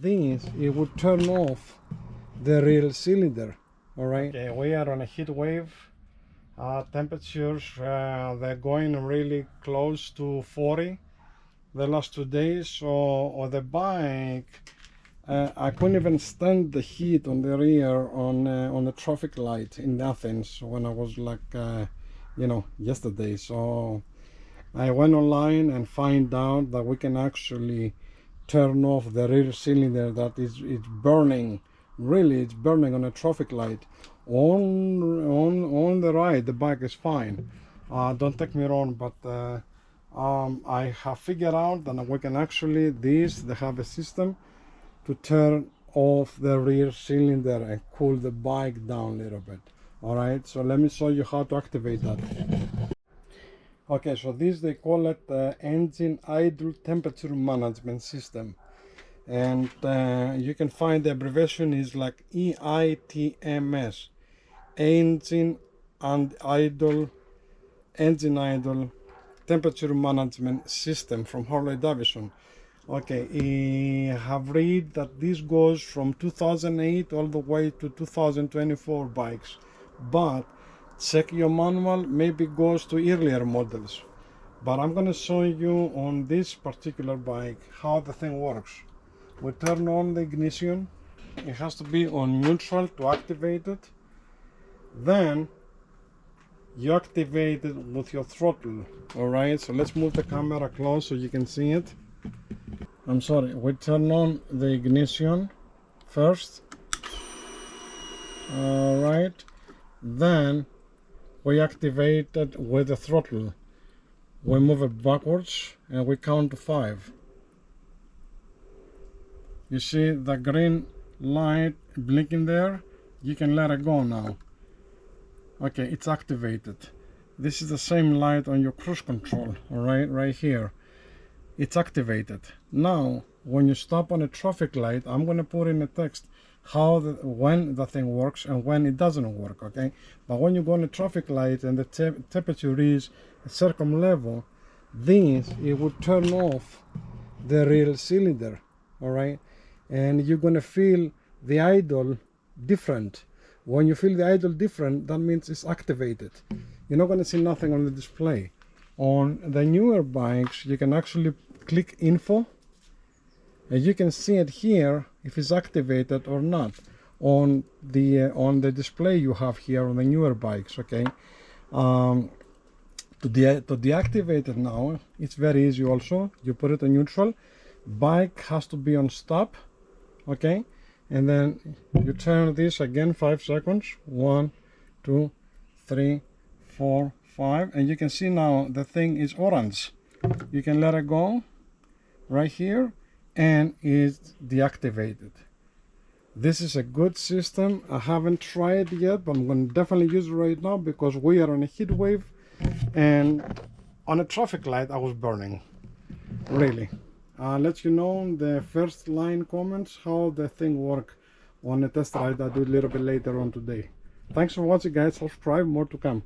this, it would turn off the rear cylinder. All right. Okay, we are on a heat wave. Temperatures, they're going really close to 40 the last 2 days. So on the bike, I couldn't even stand the heat on the rear on the traffic light in Athens when I was like, you know, yesterday. So I went online and find out that we can actually turn off the rear cylinder that it's burning. Really, it's burning on a traffic light. On the right, the bike is fine. Don't take me wrong, but I have figured out that we can actually, they have a system to turn off the rear cylinder and cool the bike down a little bit. All right, so let me show you how to activate that. Okay, so this, they call it engine idle temperature management system, and you can find the abbreviation is like EITMS, engine idle temperature management system from Harley-Davidson. Okay, I have read that this goes from 2008 all the way to 2024 bikes, but check your manual, maybe goes to earlier models. But I'm gonna show you on this particular bike how the thing works. We turn on the ignition. It has to be on neutral to activate it. Then you activate it with your throttle. All right, so let's move the camera close so you can see it. I'm sorry, we turn on the ignition first. All right, then we activate it with the throttle. We move it backwards and we count to 5. You see the green light blinking there? You can let it go now. Okay, it's activated. This is the same light on your cruise control, all right here. It's activated. Now, when you stop on a traffic light, I'm gonna put in a text when the thing works and when it doesn't work, okay? But when you go on a traffic light and the temperature is a certain level, it would turn off the rear cylinder, all right? And you're gonna feel the idle different. When you feel the idle different, that means it's activated. You're not gonna see nothing on the display. On the newer bikes, you can actually click info, and you can see it here if it's activated or not on the display you have here on the newer bikes. Okay, to deactivate it now, it's very easy. Also, you put it on neutral, bike has to be on stop, okay, and then you turn this again 5 seconds, 1 2 3 4 5, and you can see now the thing is orange. You can let it go right here and it's deactivated. This is a good system. I haven't tried it yet, but I'm going to definitely use it right now because we are on a heat wave, and on a traffic light I was burning really. Let you know in the first line comments how the thing work on a test ride I do a little bit later on today. Thanks for watching, guys. Subscribe, more to come.